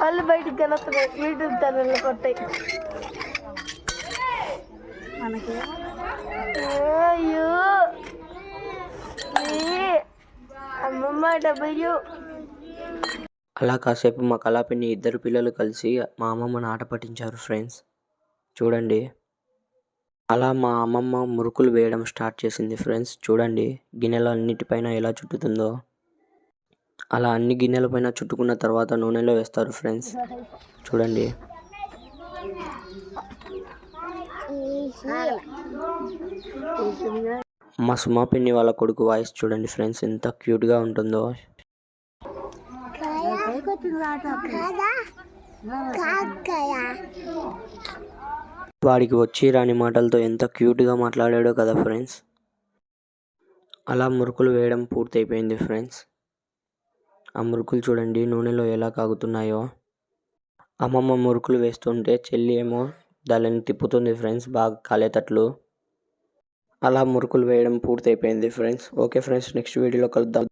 వాళ్ళు బయటికి వెళ్ళొస్తున్నాయి యూట్యూబ్ ఛానల్లో కొట్టాయి మనకి. అయ్యో అమ్మమ్మ డబ్బయ్యో. అలా కాసేపు మా కళాపిన్ని ఇద్దరు పిల్లలు కలిసి మా అమ్మమ్మని ఆట పట్టించారు ఫ్రెండ్స్. చూడండి, అలా మా అమ్మమ్మ మురుకులు వేయడం స్టార్ట్ చేసింది ఫ్రెండ్స్. చూడండి గిన్నెల అన్నిటిపైన ఎలా చుట్టుతుందో. అలా అన్ని గిన్నెలపైన చుట్టుకున్న తర్వాత నూనెలో వేస్తారు ఫ్రెండ్స్. చూడండి, మా సుమా పిన్ని వాళ్ళ కొడుకు వాయిస్ చూడండి ఫ్రెండ్స్, ఎంత క్యూట్గా ఉంటుందో. వాడికి వచ్చి రాని మాటలతో ఎంత క్యూట్గా మాట్లాడాడో కదా ఫ్రెండ్స్. అలా మురుకులు వేయడం పూర్తయిపోయింది ఫ్రెండ్స్. ఆ మురుకులు చూడండి నూనెలో ఎలా కాగుతున్నాయో. అమ్మమ్మ మురుకులు వేస్తుంటే చెల్లి ఏమో దానిని తిప్పుతుంది ఫ్రెండ్స్, బాగా కాలేటట్లు. అలా మురుకులు వేయడం పూర్తయిపోయింది ఫ్రెండ్స్. ఓకే ఫ్రెండ్స్, నెక్స్ట్ వీడియోలో కలుద్దాం.